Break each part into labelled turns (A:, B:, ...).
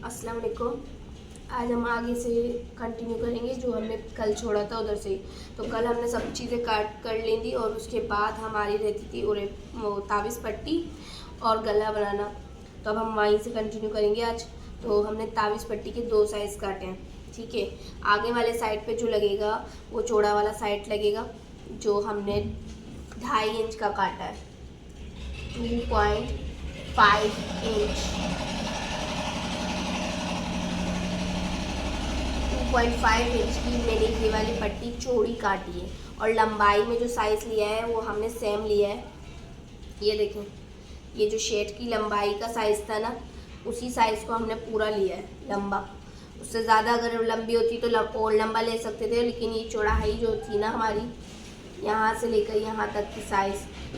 A: अस्सलाम वालेकुम। आज हम आगे से कंटिन्यू करेंगे जो हमने कल छोड़ा था उधर से ही। तो कल हमने सब चीज़ें काट कर ली थी और उसके बाद हमारी रहती थी और तावीज़ पट्टी और गला बनाना। तो अब हम वहीं से कंटिन्यू करेंगे आज। तो हमने तावीज़ पट्टी के 2 साइज़ काटे हैं, ठीक है। आगे वाले साइड पे जो लगेगा वो चौड़ा वाला साइड लगेगा, जो हमने 2.5 इंच का काटा है, 2.5 इंच। 2.5 इंच की मैंने ये वाली पट्टी चौड़ी काटी है और लंबाई में जो साइज़ लिया है वो हमने सेम लिया है। ये देखें, ये जो शर्ट की लंबाई का साइज़ था ना, उसी साइज़ को हमने पूरा लिया है लंबा। उससे ज़्यादा अगर लंबी होती तो और लंबा ले सकते थे, लेकिन ये चौड़ाई जो थी ना हमारी, यहाँ से लेकर यहाँ तक की साइज़,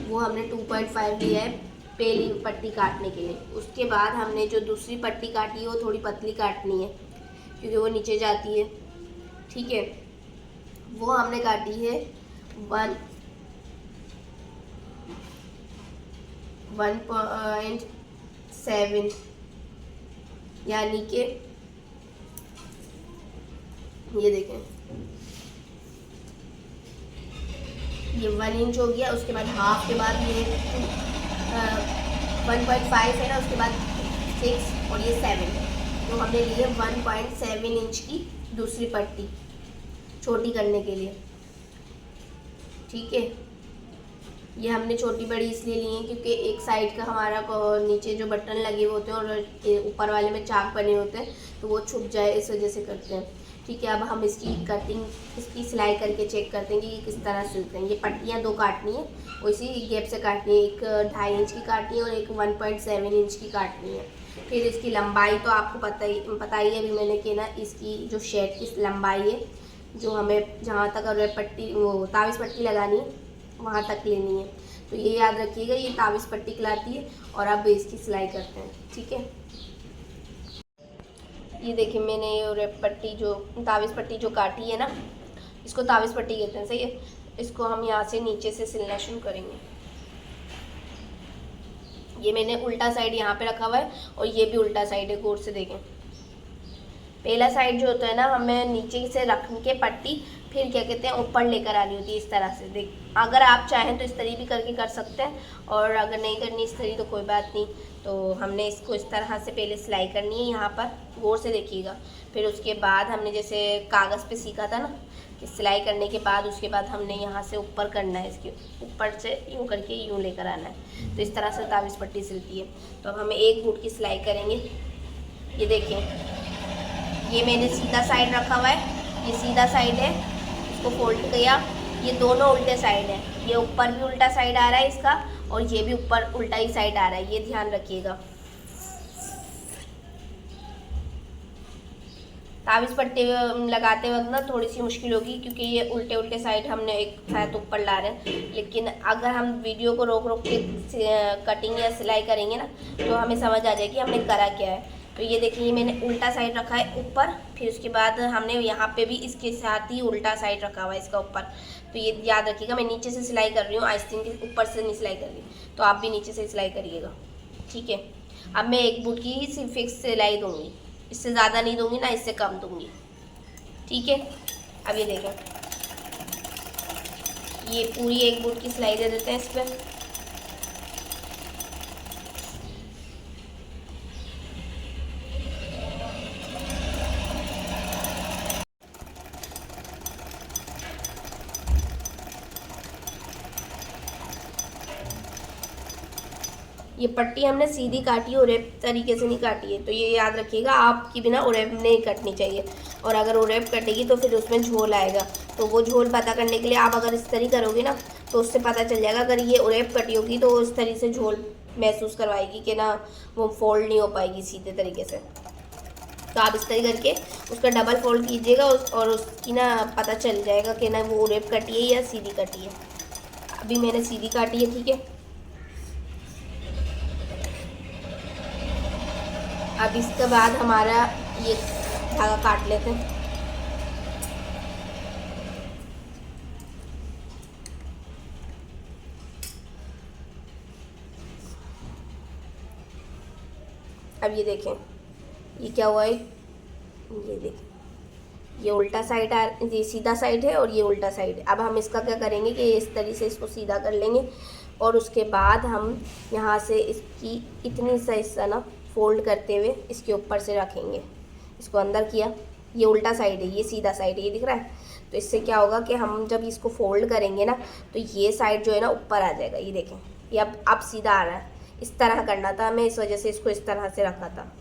A: वो हमने 2.5 लिया है पहली पट्टी काटने के लिए। उसके बाद हमने जो दूसरी पट्टी काटी है वो थोड़ी पतली काटनी है क्योंकि वो नीचे जाती है, ठीक है। वो हमने काटी है 1.7, यानी कि ये देखें, ये 1 इंच हो गया। उसके बाद हाफ के बाद ये 1.5 है ना, उसके बाद 6 और ये 7। तो हमने लिए 1.7 इंच की दूसरी पट्टी छोटी करने के लिए, ठीक है। ये हमने छोटी बड़ी इसलिए ली है क्योंकि एक साइड का हमारा नीचे जो बटन लगे हुए होते हैं और ऊपर वाले में चाक बने होते हैं, तो वो छुप जाए इस वजह से करते हैं, ठीक है। अब हम इसकी कटिंग, इसकी सिलाई करके चेक करते हैं कि ये किस तरह सिलते हैं। ये पट्टियाँ 2 काटनी है, उसी गैप से काटनी है, एक 2.5 इंच की काटनी है और एक 1.7 इंच की काटनी है। फिर इसकी लंबाई तो आपको पता ही है अभी मैंने कि ना, इसकी जो शर्ट की लंबाई है, जो हमें जहाँ तक अगर पट्टी वो तावीज़ पट्टी लगानी है वहाँ तक लेनी है। तो ये याद रखिएगा, ये तावीज़ पट्टी कहलाती है। और अब इसकी सिलाई करते हैं, ठीक है। ये देखिए, मैंने ये रेप पट्टी जो तावीज़ पट्टी जो काटी है ना, इसको तावीज़ पट्टी कहते हैं, सही है। इसको हम यहाँ से नीचे से सिलना शुरू करेंगे। ये मैंने उल्टा साइड यहाँ पे रखा हुआ है और ये भी उल्टा साइड है, गौर से देखें। पहला साइड जो होता है ना, हमें नीचे से रख के पट्टी फिर क्या कहते हैं ऊपर लेकर आनी होती है, इस तरह से। देख, अगर आप चाहें तो इस तरह भी करके कर सकते हैं, और अगर नहीं करनी इस तरह तो कोई बात नहीं। तो हमने इसको इस तरह से पहले सिलाई करनी है यहाँ पर, गौर से देखिएगा। फिर उसके बाद हमने जैसे कागज़ पे सीखा था ना कि सिलाई करने के बाद उसके बाद हमने यहाँ से ऊपर करना है, इसके ऊपर से यूँ करके यूँ लेकर आना है। तो इस तरह से तावीज़ पट्टी सिलती है। तो अब हमें एक बूट की सिलाई करेंगे। ये देखिए, ये मैंने सीधा साइड रखा हुआ है, ये सीधा साइड है, इसको फोल्ड किया। ये दोनों उल्टे साइड है, ये ऊपर भी उल्टा साइड आ रहा है इसका और ये भी ऊपर उल्टा ही साइड आ रहा है, ये ध्यान रखिएगा। तावीज़ पट्टी लगाते वक्त ना थोड़ी सी मुश्किल होगी क्योंकि ये उल्टे उल्टे साइड हमने एक साथ ऊपर ला रहे हैं, लेकिन अगर हम वीडियो को रोक रोक के कटिंग या सिलाई करेंगे ना तो हमें समझ आ जाएगी हमने करा क्या है। तो ये देखिए, मैंने उल्टा साइड रखा है ऊपर, फिर उसके बाद हमने यहाँ पे भी इसके साथ ही उल्टा साइड रखा हुआ है इसका ऊपर। तो ये याद रखिएगा, मैं नीचे से सिलाई कर रही हूँ, आस्तीन के ऊपर से नहीं सिलाई कर रही, तो आप भी नीचे से सिलाई करिएगा, ठीक है। अब मैं एक बूट की ही सिर्फ फिक्स सिलाई दूँगी, इससे ज़्यादा नहीं दूँगी ना इससे कम दूँगी, ठीक है। अब ये देखें, ये पूरी एक बूट की सिलाई दे देते हैं इस पर। ये पट्टी हमने सीधी काटी है, ओरेप तरीके से नहीं काटी है, तो ये याद रखिएगा, आपकी बिना ओरेप नहीं कटनी चाहिए। और अगर ओरेप कटेगी तो फिर उसमें झोल आएगा, तो वो झोल पता करने के लिए आप अगर इस तरह करोगे ना तो उससे पता चल जाएगा। अगर ये ओरेप कटी होगी तो इस तरह से झोल महसूस करवाएगी कि ना वो फोल्ड नहीं हो पाएगी सीधे तरीके से। तो आप इस तरह करके उसका डबल फोल्ड कीजिएगा और उसकी ना पता चल जाएगा कि ना वो ओरेप कटी है या सीधी कटी है। अभी मैंने सीधी काटी है, ठीक है। अब इसके बाद हमारा ये धागा काट लेते हैं। अब ये देखें, ये क्या हुआ है, ये देखिए, ये उल्टा साइड ये सीधा साइड है और ये उल्टा साइड है। अब हम इसका क्या करेंगे कि इस तरीके से इसको सीधा कर लेंगे और उसके बाद हम यहाँ से इसकी इतनी सा हिस्सा ना फोल्ड करते हुए इसके ऊपर से रखेंगे। इसको अंदर किया, ये उल्टा साइड है, ये सीधा साइड है, ये दिख रहा है। तो इससे क्या होगा कि हम जब इसको फोल्ड करेंगे ना तो ये साइड जो है ना ऊपर आ जाएगा। ये देखें, ये अब सीधा आ रहा है। इस तरह करना था हमें, इस वजह से इसको इस तरह से रखा था।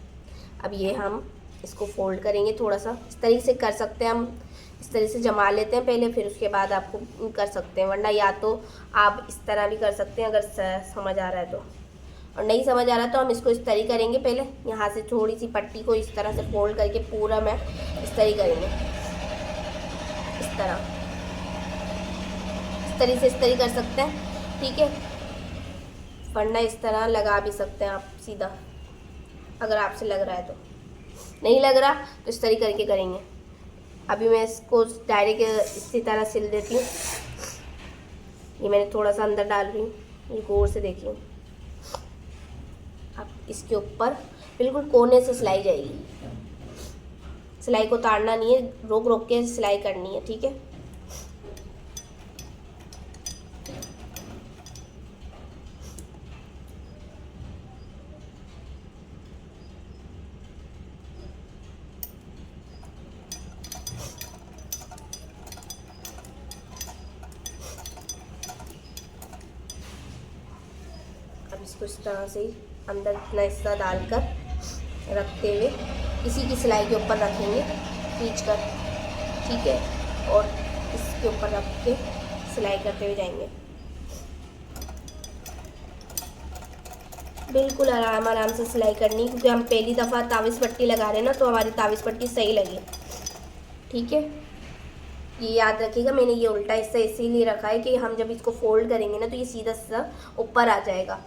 A: अब ये हम इसको फोल्ड करेंगे थोड़ा सा, इस तरीके से कर सकते हैं हम, इस तरह से जमा लेते हैं पहले, फिर उसके बाद आपको कर सकते हैं, वरना या तो आप इस तरह भी कर सकते हैं अगर समझ आ रहा है तो, और नहीं समझ आ रहा तो हम इसको इस तरह करेंगे। पहले यहाँ से थोड़ी सी पट्टी को इस तरह से फोल्ड करके पूरा मैं इस तरह करेंगे, इस तरह कर सकते हैं, ठीक है। वरना इस तरह लगा भी सकते हैं आप सीधा, अगर आपसे लग रहा है तो। नहीं लग रहा तो इस तरह करके करेंगे। अभी मैं इसको डायरेक्ट इसी तरह सिल देती हूँ। ये मैंने थोड़ा सा अंदर डाल रही हूँ, ये गौर से देखिए। अब इसके ऊपर बिल्कुल कोने से सिलाई जाएगी, सिलाई को उतारना नहीं है, रोक रोक के सिलाई करनी है, ठीक है। अब इसको इस तरह से ही अंदर इतना हिस्सा डालकर रखते हुए इसी की सिलाई के ऊपर रखेंगे खींच कर, ठीक है। और इसके ऊपर रख के सिलाई करते हुए जाएंगे, बिल्कुल आराम आराम से सिलाई करनी, क्योंकि हम पहली दफ़ा तावीज़ पट्टी लगा रहे हैं ना, तो हमारी तावीज़ पट्टी सही लगे, ठीक है। ये याद रखिएगा, मैंने ये उल्टा हिस्सा इसीलिए रखा है कि हम जब इसको फोल्ड करेंगे ना तो ये सीधा सीधा ऊपर आ जाएगा।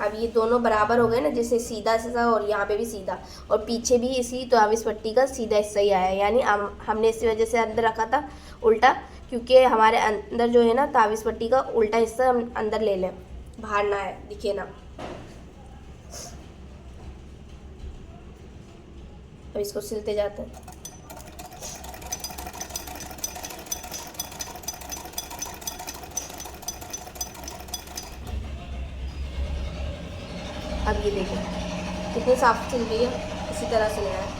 A: अब ये दोनों बराबर हो गए ना, जैसे सीधा सीधा और यहाँ पे भी सीधा, और पीछे भी इसी तावीज़ पट्टी का सीधा हिस्सा ही आया, यानी हमने इसी वजह से अंदर रखा था उल्टा, क्योंकि हमारे अंदर जो है ना तावीज़ पट्टी का उल्टा हिस्सा हम अंदर ले लें, बाहर ना आए, दिखे ना। अब इसको सिलते जाते हैं। अब ये देखिए कितनी साफ सिल गई है, इसी तरह सिलना है।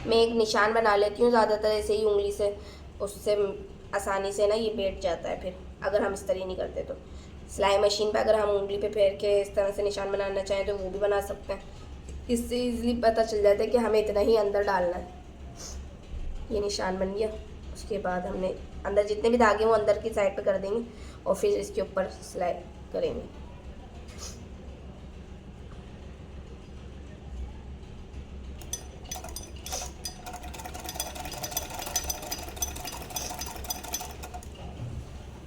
A: मैं एक निशान बना लेती हूँ ज़्यादातर ऐसे ही उंगली से, उससे आसानी से ना ये बैठ जाता है। फिर अगर हम इस तरह नहीं करते तो सिलाई मशीन पे अगर हम उंगली पे फेर के इस तरह से निशान बनाना चाहें तो वो भी बना सकते हैं। इससे इजीली पता चल जाता है कि हमें इतना ही अंदर डालना है। ये निशान बन गया, उसके बाद हमने अंदर जितने भी धागे वो अंदर की साइड पे कर देंगे और फिर इसके ऊपर सिलाई करेंगे।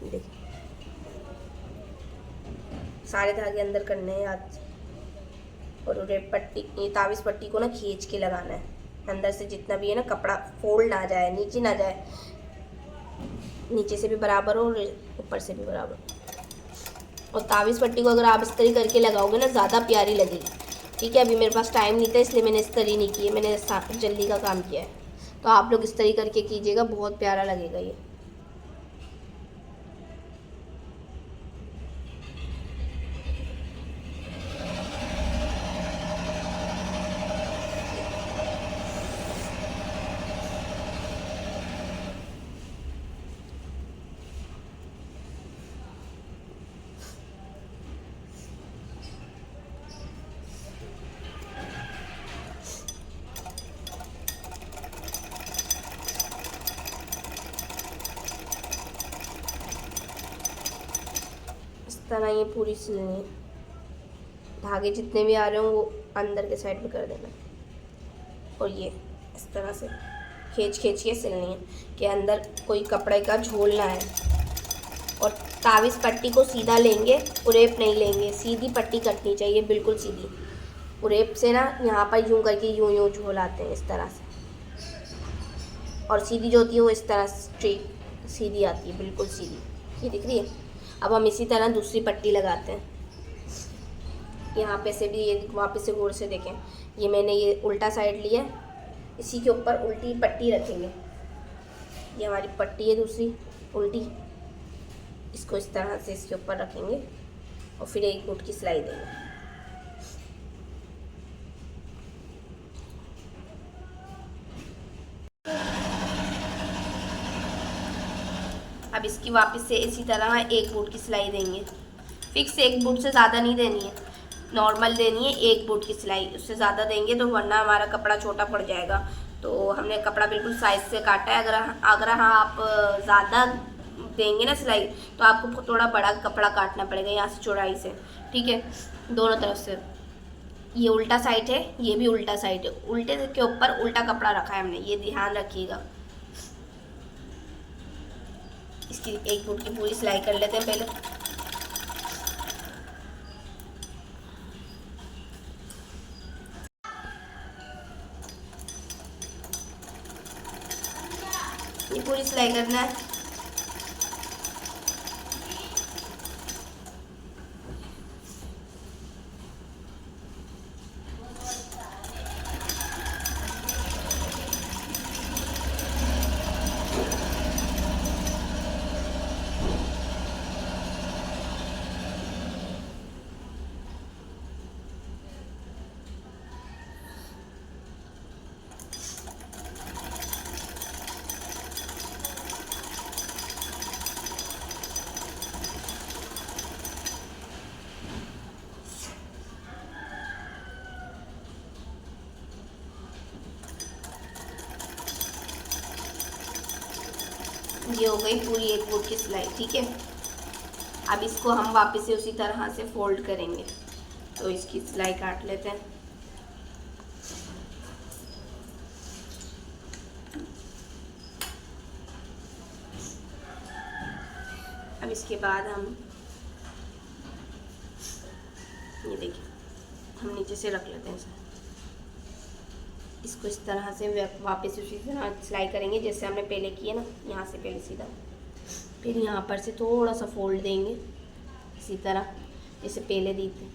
A: देखिए सारे धागे अंदर करने हैं आज, और रेड पट्टी तावीज़ पट्टी को ना खींच के लगाना है अंदर से, जितना भी है ना कपड़ा फोल्ड ना जाए, नीचे ना जाए, नीचे से भी बराबर हो और ऊपर से भी बराबर। और तावीज़ पट्टी को अगर आप इस तरह करके लगाओगे ना ज़्यादा प्यारी लगेगी, ठीक है। अभी मेरे पास टाइम नहीं था इसलिए मैंने इस तरह नहीं की है, मैंने जल्दी का काम किया है। तो आप लोग इस तरह करके कीजिएगा, बहुत प्यारा लगेगा ये। तरह ये पूरी सिलनी है, धागे जितने भी आ रहे हो वो अंदर के साइड में कर देना, और ये इस तरह से खींच खींच के सिलनी है कि अंदर कोई कपड़े का झोल ना है। और तावीज़ पट्टी को सीधा लेंगे, उरेप नहीं लेंगे, सीधी पट्टी कटनी चाहिए, बिल्कुल सीधी। उरेप से ना यहाँ पर यूँ करके यूँ यूँ झोल आते हैं इस तरह से, और सीधी जो होती है वो इस तरह स्ट्रेट सीधी आती है, बिल्कुल सीधी। ये दिख रही है। अब हम इसी तरह दूसरी पट्टी लगाते हैं। यहाँ पे से भी ये वापस से गौर से देखें, ये मैंने ये उल्टा साइड लिया, इसी के ऊपर उल्टी पट्टी रखेंगे। ये हमारी पट्टी है दूसरी उल्टी, इसको इस तरह से इसके ऊपर रखेंगे और फिर एक फुट की सिलाई देंगे। अब इसकी वापस से इसी तरह एक बूट की सिलाई देंगे। फिक्स एक बूट से ज़्यादा नहीं देनी है, नॉर्मल देनी है एक बूट की सिलाई। उससे ज़्यादा देंगे तो वरना हमारा कपड़ा छोटा पड़ जाएगा। तो हमने कपड़ा बिल्कुल साइज से काटा है। अगर हाँ आप ज़्यादा देंगे ना सिलाई तो आपको थोड़ा बड़ा कपड़ा काटना पड़ेगा यहाँ से चौड़ाई से, ठीक है, दोनों तरफ से। ये उल्टा साइड है, ये भी उल्टा साइड है, उल्टे के ऊपर उल्टा कपड़ा रखा है हमने, ये ध्यान रखिएगा। इसकी एक फुट की पूरी सिलाई कर लेते हैं पहले। ये पूरी सिलाई करना है। ये हो गई पूरी एक फुट की सिलाई, ठीक है। अब इसको हम वापस से उसी तरह से फोल्ड करेंगे। तो इसकी सिलाई काट लेते हैं। अब इसके बाद हम ये देखिए, हम नीचे से रख लेते हैं इसे। इसको इस तरह से वापस उसी तरह सिलाई करेंगे जैसे हमने पहले किए ना, यहाँ से पहले सीधा, फिर यहाँ पर से थोड़ा सा फोल्ड देंगे इसी तरह जैसे पहले दी थी।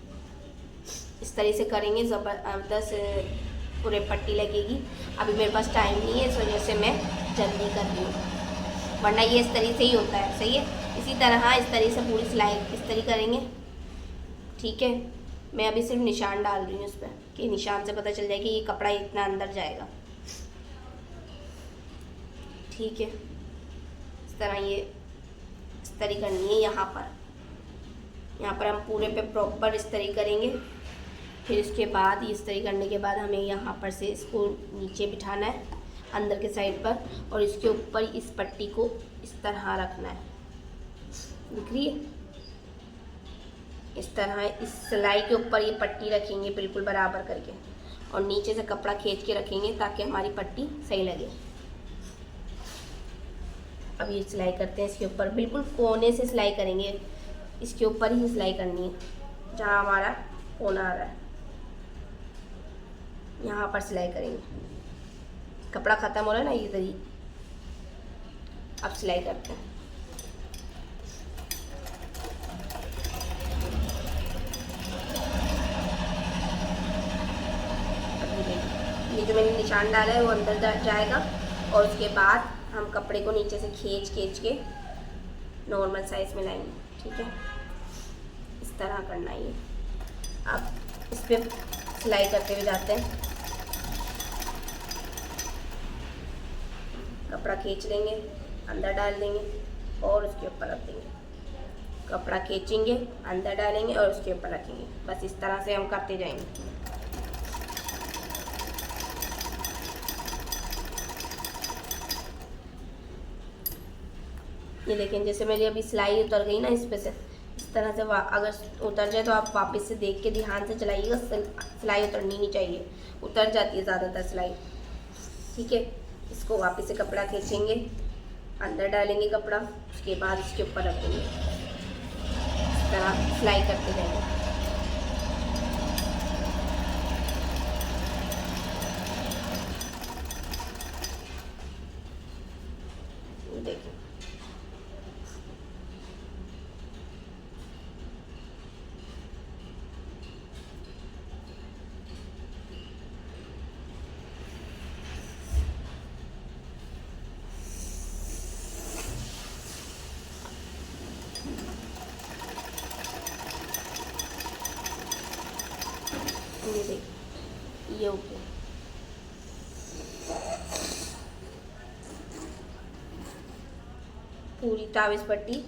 A: इस तरह से करेंगे, ज़बरदस्त पूरे पट्टी लगेगी। अभी मेरे पास टाइम नहीं है, इस वजह से मैं जल्दी कर रही हूँ, वरना ये इस तरह से ही होता है, सही है। इसी तरह इस तरह से पूरी सिलाई इस तरह करेंगे, ठीक है। मैं अभी सिर्फ निशान डाल रही हूँ इस पर कि निशान से पता चल जाए कि ये कपड़ा इतना अंदर जाएगा, ठीक है। इस तरह ये इस तरह करनी है। यहाँ पर हम पूरे पे प्रॉपर इस तरह करेंगे। फिर इसके बाद इस तरह करने के बाद हमें यहाँ पर से इसको नीचे बिठाना है अंदर के साइड पर, और इसके ऊपर इस पट्टी को इस तरह रखना है, दिख रही है। इस तरह इस सिलाई के ऊपर ये पट्टी रखेंगे बिल्कुल बराबर करके, और नीचे से कपड़ा खींच के रखेंगे ताकि हमारी पट्टी सही लगे। अब ये सिलाई करते हैं इसके ऊपर, बिल्कुल कोने से सिलाई करेंगे, इसके ऊपर ही सिलाई करनी है जहाँ हमारा कोना आ रहा है, यहाँ पर सिलाई करेंगे। कपड़ा ख़त्म हो रहा है ना, ये तरी अब सिलाई करते हैं। ये जो मैंने निशान डाला है वो अंदर जाएगा, और उसके बाद हम कपड़े को नीचे से खींच के नॉर्मल साइज में लाएंगे, ठीक है। इस तरह करना है ये। अब इस पर सिलाई करते हुए जाते हैं, कपड़ा खींच लेंगे, अंदर डाल देंगे और उसके ऊपर रख देंगे, कपड़ा खींचेंगे, अंदर डालेंगे और उसके ऊपर रखेंगे। बस इस तरह से हम करते जाएंगे। ये देखें, जैसे मेरी अभी सिलाई उतर गई ना इस पे से, इस तरह से अगर उतर जाए तो आप वापस से देख के ध्यान से चलाइएगा, सिलाई उतरनी नहीं चाहिए, उतर जाती है ज़्यादातर सिलाई, ठीक है। इसको वापस से कपड़ा खींचेंगे, अंदर डालेंगे कपड़ा, उसके बाद इसके ऊपर रखेंगे। तरह फ्लाई करते जाएंगे। देखिए ये देखिए ये ओके। पूरी तावीज़ पट्टी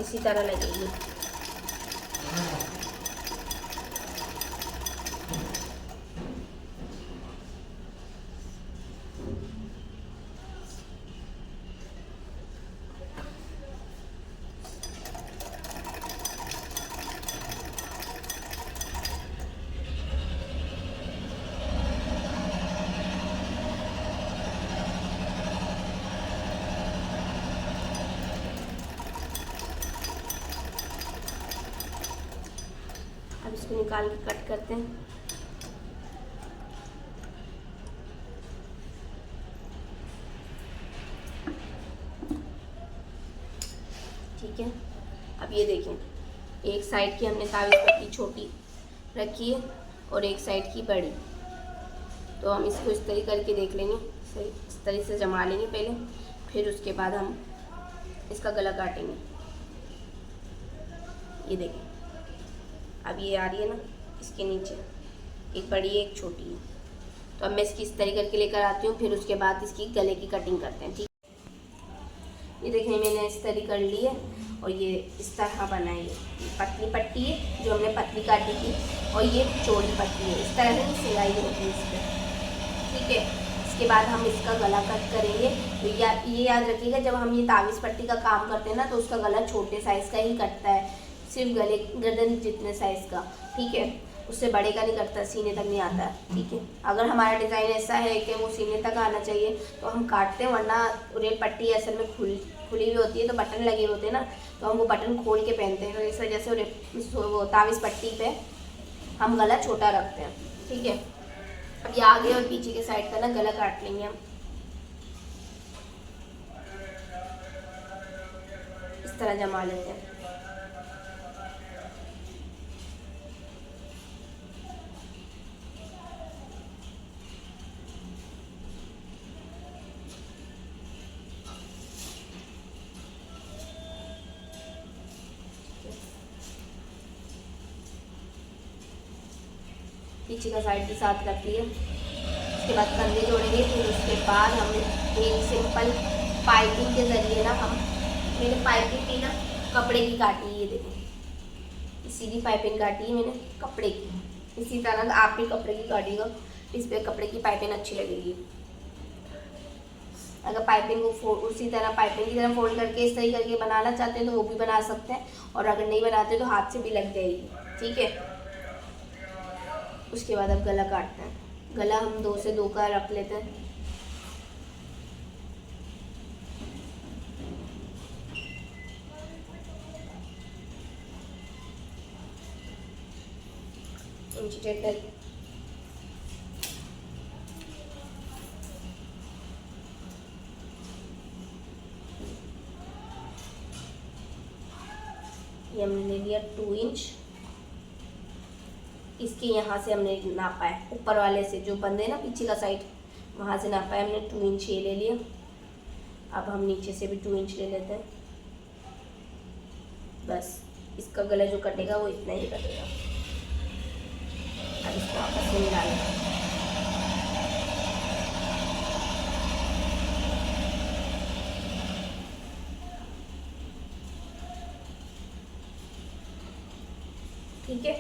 A: इसी तरह लगेगी। अब इसको निकाल के कट करते हैं। ठीक है, अब ये देखें, एक साइड की हमने तावीज़ पट्टी छोटी रखी है और एक साइड की बड़ी। तो हम इसको इस तरह करके देख लेंगे, सही इस तरह से जमा लेंगे पहले, फिर उसके बाद हम इसका गला काटेंगे। ये देखें, अब ये आ रही है ना, इसके नीचे एक बड़ी है एक छोटी है। तो अब मैं इसकी इस तरह करके लेकर आती हूँ, फिर उसके बाद इसकी गले की कटिंग करते हैं। ठीक, ये देखिए मैंने इस तरह कर ली है और ये इस तरह बनाई है। पतली पट्टी है जो हमने पतली काटी थी और ये चौड़ी पट्टी है, इस तरह से सिलाई होती है इस पर। ठीक है, इसके बाद हम इसका गला कट करेंगे। तो ये याद रखिएगा, जब हम ये तावीज़ पट्टी का काम करते हैं ना, तो उसका गला छोटे साइज़ का ही कटता है, सिर्फ गले गर्दन जितने साइज़ का। ठीक है, उससे बड़े का नहीं कटता, सीने तक नहीं आता। ठीक है, अगर हमारा डिज़ाइन ऐसा है कि वो सीने तक आना चाहिए तो हम काटते हैं, वरना रेल पट्टी असल में खुली हुई होती है तो बटन लगे होते हैं ना, तो हम वो बटन खोल के पहनते हैं। तो इस वजह से वो तावीज़ पट्टी पे हम गला छोटा रखते हैं। ठीक है, अब ये आगे और पीछे के साइड का ना गला काट लेंगे हम। इस तरह जमा लेते हैं। पीछे का साइड भी साथ रख लिया। उसके बाद कंधे जोड़ेंगे, फिर उसके बाद हम एक सिंपल पाइपिंग के ज़रिए ना मैंने पाइपिंग भी ना कपड़े की काटी है। ये देखो सीधी पाइपिंग काटी है मैंने कपड़े की। इसी तरह आप भी कपड़े की काटिएगा, इस पर कपड़े की पाइपिंग अच्छी लगेगी। अगर पाइपिंग को उसी तरह पाइपिंग की तरह फोल्ड करके इस तरह करके बनाना चाहते हैं तो वो भी बना सकते हैं, और अगर नहीं बनाते तो हाथ से भी लग जाएगी। ठीक है, उसके बाद अब गला काटते हैं। गला हम 2 से 2 का रख लेते हैं। इंची टेढ़ी ये हमने ले लिया 2 इंच। इसके यहाँ से हमने नापा है, ऊपर वाले से जो बंदे ना पीछे का साइड, वहाँ से नापा है हमने 2 इंच ये ले लिया। अब हम नीचे से भी 2 इंच ले लेते हैं। बस इसका गला जो कटेगा वो इतना ही कटेगा। अब इसको आपस में मिला लेंगे। ठीक है,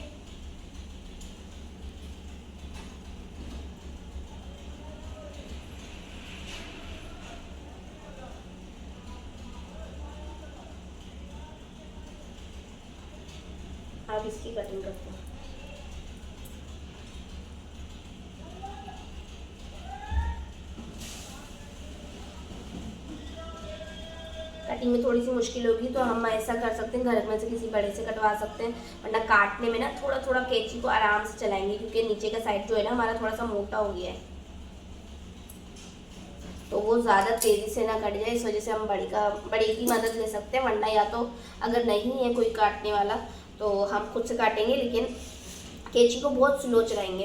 A: अब इसकी कटिंग करते हैं। कटिंग में थोड़ी सी मुश्किल होगी तो हम ऐसा कर सकते हैं, घर में से किसी बड़े से कटवा सकते हैं, वरना काटने में ना थोड़ा थोड़ा कैंची को आराम से चलाएंगे, क्योंकि नीचे का साइड जो है ना हमारा थोड़ा सा मोटा हो गया है, तो वो ज़्यादा तेज़ी से ना कट जाए, इस वजह से हम बड़ी की मदद ले सकते हैं, वरना या तो अगर नहीं है कोई काटने वाला तो हम खुद से काटेंगे, लेकिन कैंची को बहुत स्लो चलाएंगे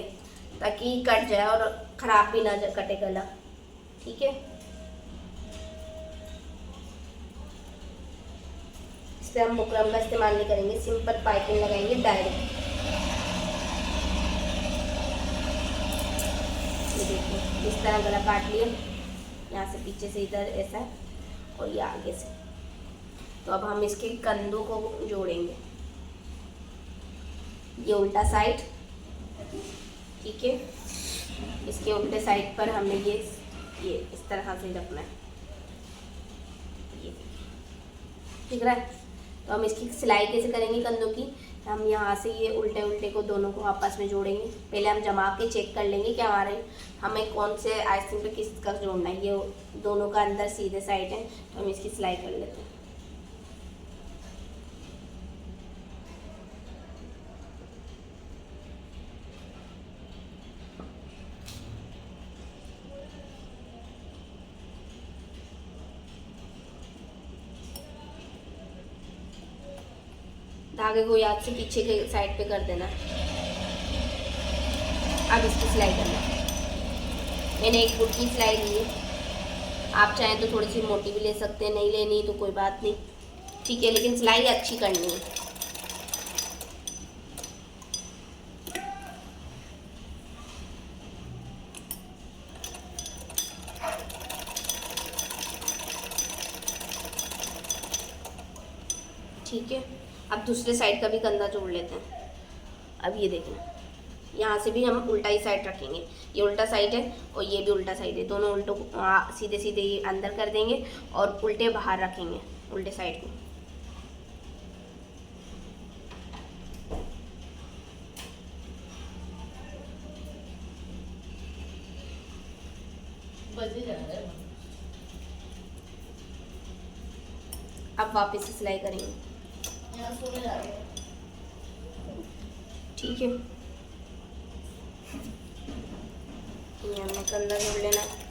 A: ताकि कट जाए और ख़राब भी ना कटे गला। ठीक है, इससे हम बुकरम का इस्तेमाल नहीं करेंगे, सिंपल पाइपिंग लगाएंगे डायरेक्ट। ये देखिए इस तरह गला काट लिया, यहाँ से पीछे से इधर ऐसा और ये आगे से। तो अब हम इसके कंधों को जोड़ेंगे, ये उल्टा साइड, ठीक है, इसके उल्टे साइड पर हमें ये इस तरह से रखना है, ये दिख रहा है। तो हम इसकी सिलाई कैसे करेंगे कंधों की, हम यहाँ से ये उल्टे उल्टे को दोनों को आपस में जोड़ेंगे। पहले हम जमा के चेक कर लेंगे कि हमें कौन से आस्तीन पे किसका जोड़ना है। ये दोनों का अंदर सीधे साइड है, तो हम इसकी सिलाई कर लेते हैं। धागे को याद से पीछे के साइड पे कर देना। अब इसकी सिलाई करना। मैंने 1 फुट की सिलाई ली है, आप चाहें तो थोड़ी सी मोटी भी ले सकते हैं, नहीं लेनी तो कोई बात नहीं, ठीक है, लेकिन सिलाई अच्छी करनी है। ठीक है, अब दूसरे साइड का भी कंधा जोड़ लेते हैं। अब ये देखें, यहाँ से भी हम उल्टा ही साइड रखेंगे, ये उल्टा साइड है और ये भी उल्टा साइड है, दोनों उल्टों को सीधे सीधे अंदर कर देंगे और उल्टे बाहर रखेंगे, उल्टे साइड को। अब वापस से सिलाई करेंगे, ठीक है। ये हमने कंधा जोड़ लेना है।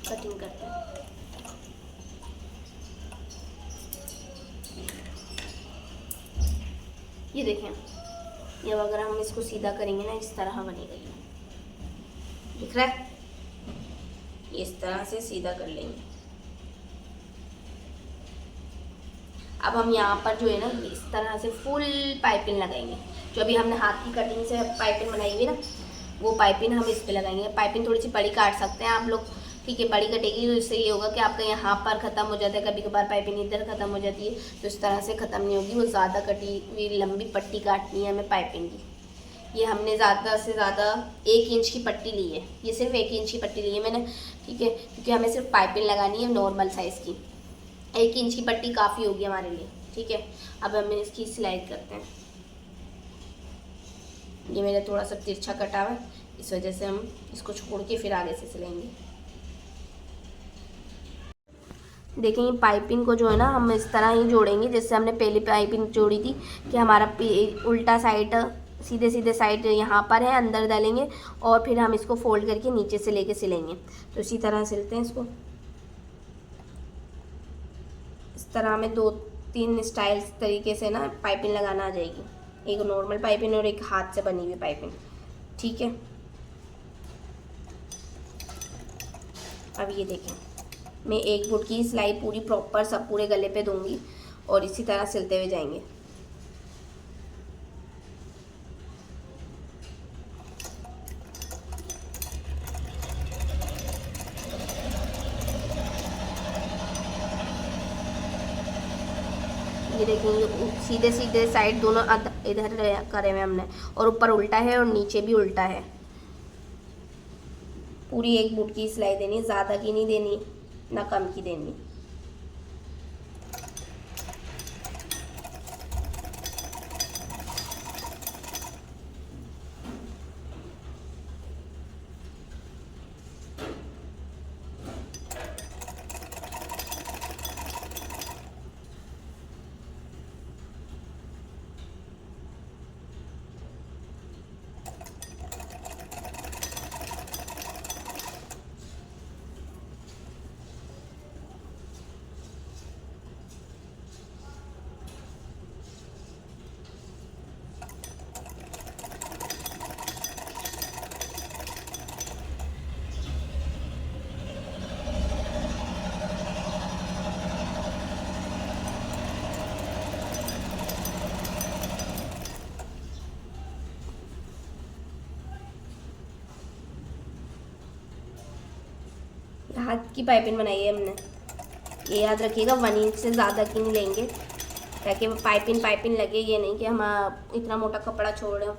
A: कटिंग करते हैं। ये देखें, ये अगर हम इसको सीधा करेंगे ना, इस तरह बनेगा, ये दिख रहा है, इस तरह से सीधा कर लेंगे। अब हम यहाँ पर जो है ना, इस तरह से फुल पाइपिंग लगाएंगे। जो अभी हमने हाथ की कटिंग से पाइपिंग बनाई हुई ना, वो पाइपिंग हम इस पे लगाएंगे। पाइपिंग थोड़ी सी बड़ी काट सकते हैं आप लोग, ठीक है, बड़ी कटेगी तो इससे ये होगा कि आपका यहाँ पर ख़त्म हो जाता है, कभी कभार पाइपिंग इधर ख़त्म हो जाती है, तो इस तरह से ख़त्म नहीं होगी। वो ज़्यादा कटी हुई लंबी पट्टी काटनी है हमें पाइपिंग की। ये हमने ज़्यादा से ज़्यादा 1 इंच की पट्टी ली है, ये सिर्फ 1 इंच की पट्टी ली है मैंने, ठीक है, क्योंकि हमें सिर्फ पाइपिंग लगानी है नॉर्मल साइज़ की। 1 इंच की पट्टी काफ़ी होगी हमारे लिए, ठीक है। अब हमें इसकी सिलाई करते हैं। ये मेरा थोड़ा सा तिरछा कटा हुआ है, इस वजह से हम इसको छोड़ के फिर आगे से सिलेंगे। देखें, ये पाइपिंग को जो है ना हम इस तरह ही जोड़ेंगे जैसे हमने पहले पाइपिंग जोड़ी थी, कि हमारा उल्टा साइड सीधे सीधे साइड यहाँ पर है, अंदर डालेंगे और फिर हम इसको फोल्ड करके नीचे से लेके सिलेंगे। तो इसी तरह सिलते हैं इसको। इस तरह हमें 2-3 स्टाइल्स तरीके से ना पाइपिंग लगाना आ जाएगी, एक नॉर्मल पाइपिंग और एक हाथ से बनी हुई पाइपिंग, ठीक है। अब ये देखें, मैं 1 फुट की सिलाई पूरी प्रॉपर सब पूरे गले पे दूंगी और इसी तरह सिलते हुए जाएंगे। ये देखेंगे, सीधे सीधे साइड दोनों इधर करे हुए हमने, और ऊपर उल्टा है और नीचे भी उल्टा है, पूरी 1 बूट की सिलाई देनी है, ज़्यादा की नहीं देनी ना कम की देनी है। हाथ की पाइपिंग बनाई है हमने, ये याद रखिएगा 1 इंच से ज़्यादा की नहीं लेंगे, ताकि वो पाइपिंग लगे। ये नहीं कि हम इतना मोटा कपड़ा छोड़ रहे हो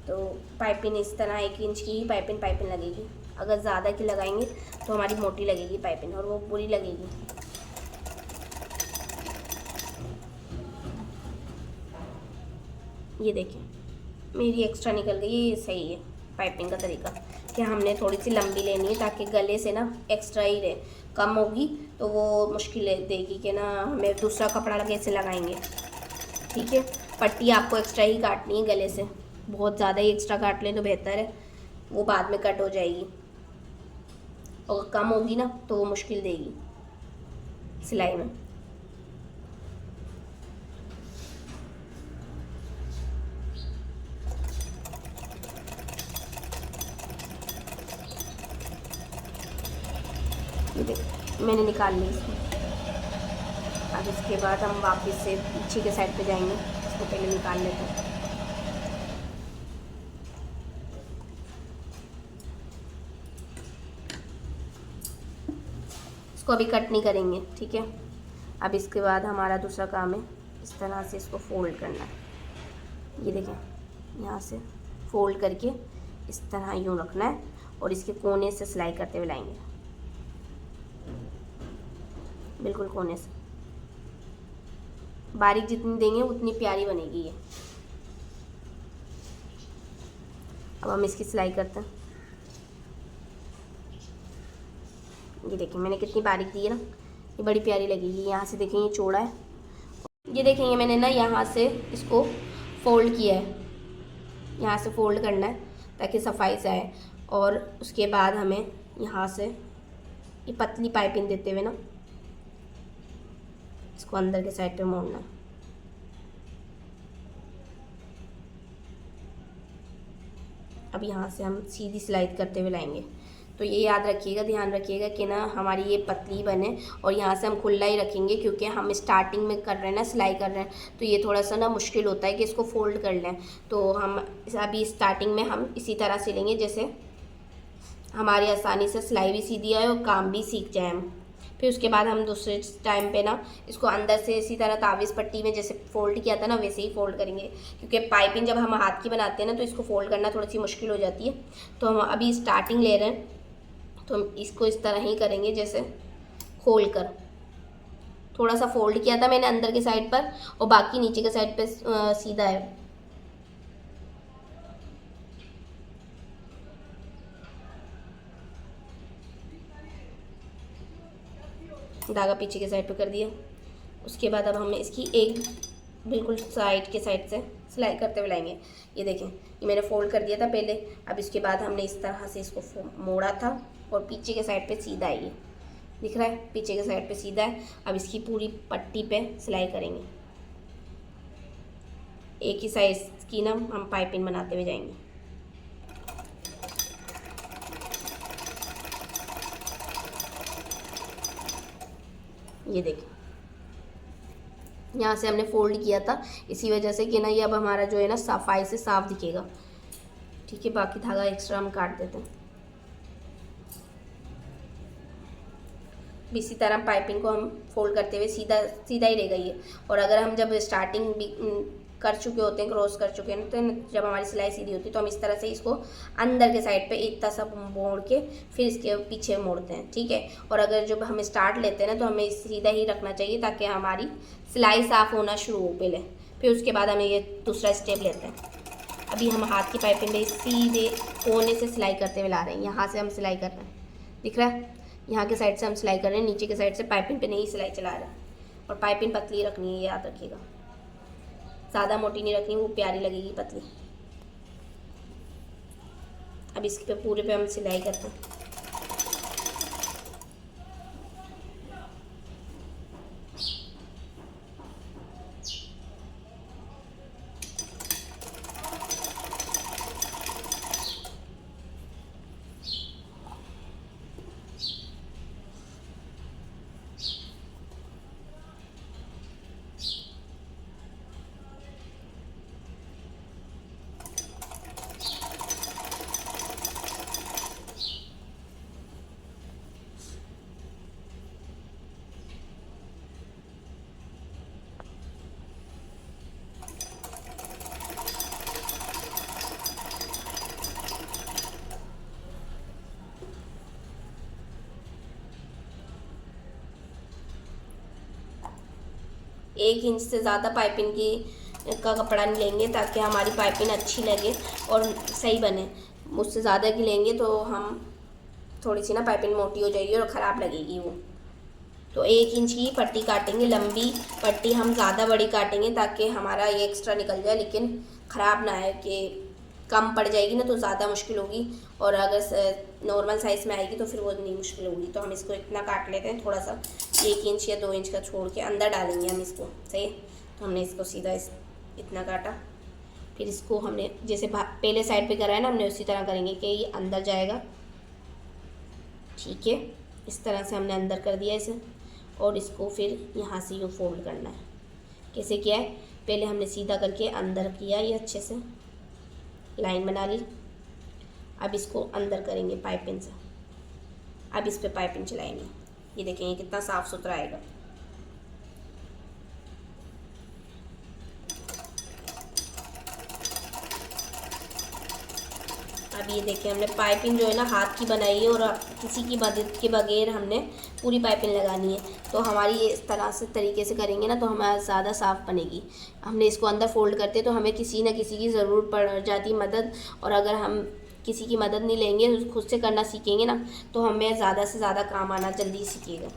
A: तो पाइपिंग इस तरह 1 इंच की ही पाइपिंग लगेगी। अगर ज़्यादा की लगाएंगे तो हमारी मोटी लगेगी पाइपिंग और वो बुरी लगेगी। ये देखिए मेरी एक्स्ट्रा निकल गई, ये सही है पाइपिंग का तरीका कि हमने थोड़ी सी लंबी लेनी है ताकि गले से ना एक्स्ट्रा ही रहे। कम होगी तो वो मुश्किल देगी कि ना हमें दूसरा कपड़ा कैसे लगाएंगे। ठीक है, पट्टी आपको एक्स्ट्रा ही काटनी है गले से, बहुत ज़्यादा ही एक्स्ट्रा काट लें तो बेहतर है, वो बाद में कट हो जाएगी। और कम होगी ना तो वो मुश्किल देगी सिलाई में। मैंने निकाल ली इसको। अब इसके बाद हम वापस से पीछे के साइड पे जाएंगे, इसको पहले निकाल लेते हैं। इसको अभी कट नहीं करेंगे, ठीक है। अब इसके बाद हमारा दूसरा काम है, इस तरह से इसको फोल्ड करना है। ये देखें, यहाँ से फोल्ड करके इस तरह यूँ रखना है और इसके कोने से सिलाई करते हुए लाएंगे, बिल्कुल कोने से। बारीक जितनी देंगे उतनी प्यारी बनेगी ये। अब हम इसकी सिलाई करते हैं। ये देखिए मैंने कितनी बारीक दी है ना, ये बड़ी प्यारी लगेगी। यहाँ से देखें ये चौड़ा है, ये देखें ये मैंने ना यहाँ से इसको फोल्ड किया है, यहाँ से फोल्ड करना है ताकि सफाई से आए। और उसके बाद हमें यहाँ से ये पतली पाइपिंग देते हुए ना इसको अंदर के साइड पे मोड़ना है। अब यहाँ से हम सीधी सिलाई करते हुए लाएंगे। तो ये याद रखिएगा, ध्यान रखिएगा कि ना हमारी ये पतली बने। और यहाँ से हम खुला ही रखेंगे क्योंकि हम स्टार्टिंग में कर रहे हैं ना, सिलाई कर रहे हैं, तो ये थोड़ा सा ना मुश्किल होता है कि इसको फोल्ड कर लें। तो हम अभी स्टार्टिंग में हम इसी तरह सिलेंगे जैसे हमारी आसानी से सिलाई भी सीधी आए और काम भी सीख जाए हम। फिर उसके बाद हम दूसरे टाइम पे ना इसको अंदर से इसी तरह तावीज़ पट्टी में जैसे फ़ोल्ड किया था ना वैसे ही फ़ोल्ड करेंगे, क्योंकि पाइपिंग जब हम हाथ की बनाते हैं ना तो इसको फ़ोल्ड करना थोड़ी सी मुश्किल हो जाती है। तो हम अभी स्टार्टिंग ले रहे हैं तो हम इसको इस तरह ही करेंगे, जैसे खोल कर थोड़ा सा फ़ोल्ड किया था मैंने अंदर के साइड पर और बाकी नीचे के साइड पर सीधा है। धागा पीछे के साइड पे कर दिया। उसके बाद अब हम इसकी एक बिल्कुल साइड के साइड से सिलाई करते हुए लाएंगे। ये देखें ये मैंने फोल्ड कर दिया था पहले। अब इसके बाद हमने इस तरह से इसको मोड़ा था और पीछे के साइड पे सीधा है, ये दिख रहा है पीछे के साइड पे सीधा है। अब इसकी पूरी पट्टी पे सिलाई करेंगे, एक ही साइज़ की ना हम पाइपिंग बनाते हुए जाएंगे। ये देखिए यहाँ से हमने फोल्ड किया था इसी वजह से कि ना ये अब हमारा जो है ना सफाई से साफ दिखेगा। ठीक है, बाकी धागा एक्स्ट्रा हम काट देते हैं। इसी तरह पाइपिंग को हम फोल्ड करते हुए सीधा सीधा ही रहेगा ये। और अगर हम जब स्टार्टिंग कर चुके होते हैं, क्रॉस कर चुके हैं, तो जब हमारी सिलाई सीधी होती है तो हम इस तरह से इसको अंदर के साइड पे इतना सा मोड़ के फिर इसके पीछे मोड़ते हैं, ठीक है। और अगर जब हम स्टार्ट लेते हैं ना तो हमें सीधा ही रखना चाहिए ताकि हमारी सिलाई साफ़ होना शुरू हो पहले, फिर उसके बाद हमें ये दूसरा स्टेप लेते हैं। अभी हम हाथ की पाइपिंग में सीधे कोने से सिलाई करते हुए ला रहे हैं, यहाँ से हम सिलाई कर रहे हैं, दिख रहा है, यहाँ के साइड से हम सिलाई कर रहे हैं, नीचे के साइड से पाइपिंग पे नहीं सिलाई चला रहे हैं। और पाइपिंग पतली रखनी है, याद रखिएगा, ज़्यादा मोटी नहीं रखनी, वो प्यारी लगेगी पतली। अब इस पे पूरे पे हम सिलाई करते हैं। एक इंच से ज़्यादा पाइपिंग का कपड़ा नहीं लेंगे ताकि हमारी पाइपिंग अच्छी लगे और सही बने। उससे ज़्यादा की लेंगे तो हम थोड़ी सी ना पाइपिंग मोटी हो जाएगी और ख़राब लगेगी वो। तो 1 इंच की पट्टी काटेंगे, लंबी पट्टी हम ज़्यादा बड़ी काटेंगे ताकि हमारा ये एक्स्ट्रा निकल जाए, लेकिन ख़राब ना है कि कम पड़ जाएगी ना तो ज़्यादा मुश्किल होगी, और अगर नॉर्मल साइज़ में आएगी तो फिर वो नहीं मुश्किल होगी। तो हम इसको इतना काट लेते हैं, थोड़ा सा 1 इंच या 2 इंच का छोड़ के अंदर डालेंगे हम इसको, सही है। तो हमने इसको सीधा इतना काटा, फिर इसको हमने जैसे पहले साइड पे करा है ना, हमने उसी तरह करेंगे कि ये अंदर जाएगा, ठीक है। इस तरह से हमने अंदर कर दिया इसे, और इसको फिर यहाँ से यूँ फोल्ड करना है। कैसे किया है, पहले हमने सीधा करके अंदर किया, ये अच्छे से लाइन बना ली। अब इसको अंदर करेंगे पाइपिंग से, अब इस पे पाइपिंग चलाएंगे, ये देखेंगे कितना साफ़ सुथरा आएगा। अब ये देखिए हमने पाइपिंग जो है ना हाथ की बनाई है, और किसी की मदद के बगैर हमने पूरी पाइपिंग लगानी है। तो हमारी ये इस तरह से तरीके से करेंगे ना तो हमारा ज़्यादा साफ़ बनेगी। हमने इसको अंदर फोल्ड करते तो हमें किसी न किसी की ज़रूरत पड़ जाती मदद, और अगर हम किसी की मदद नहीं लेंगे, खुद से करना सीखेंगे ना, तो हमें ज़्यादा से ज़्यादा काम आना जल्दी सीखेगा,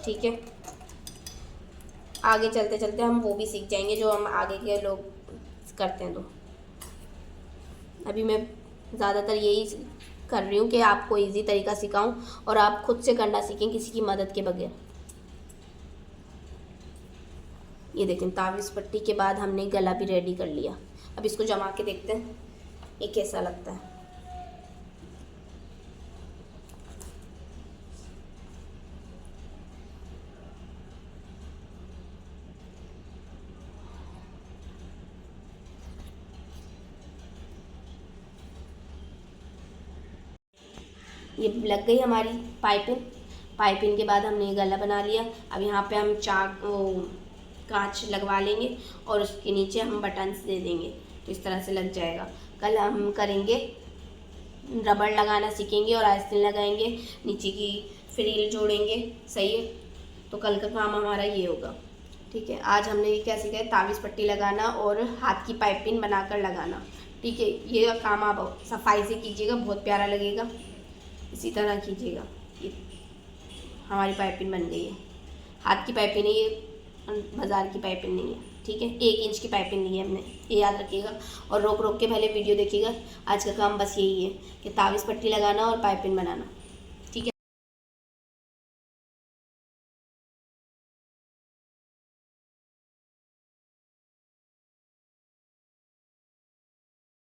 A: ठीक है। आगे चलते चलते हम वो भी सीख जाएंगे जो हम आगे के लोग करते हैं। तो अभी मैं ज़्यादातर यही कर रही हूँ कि आपको इजी तरीका सिखाऊं और आप खुद से करना सीखें किसी की मदद के बगैर। ये देखें, तावीज़ पट्टी के बाद हमने गला भी रेडी कर लिया। अब इसको जमा के देखते हैं ये कैसा लगता है। ये लग गई हमारी पाइपिंग के बाद हमने गला बना लिया। अब यहाँ पे हम कांच लगवा लेंगे और उसके नीचे हम बटन्स दे देंगे, तो इस तरह से लग जाएगा। कल हम करेंगे रबड़ लगाना सीखेंगे और आस्तीन लगाएंगे, नीचे की फ्रिल जोड़ेंगे, सही है। तो कल का काम हमारा ये होगा, ठीक है। आज हमने ये क्या सीखा है, तावीज़ पट्टी लगाना और हाथ की पाइपिंग बनाकर लगाना, ठीक है। ये काम आप सफाई से कीजिएगा, बहुत प्यारा लगेगा, इसी तरह कीजिएगा। ये हमारी पाइपिंग बन गई है, हाथ की पाइपिंग नहीं, ये बाज़ार की पाइपिंग नहीं है, ठीक है। 1 इंच की पाइपिंग ली है हमने, ये याद रखिएगा। और रोक रोक के पहले वीडियो देखिएगा। आज का काम बस यही है कि तावीज़ पट्टी लगाना और पाइपिंग बनाना।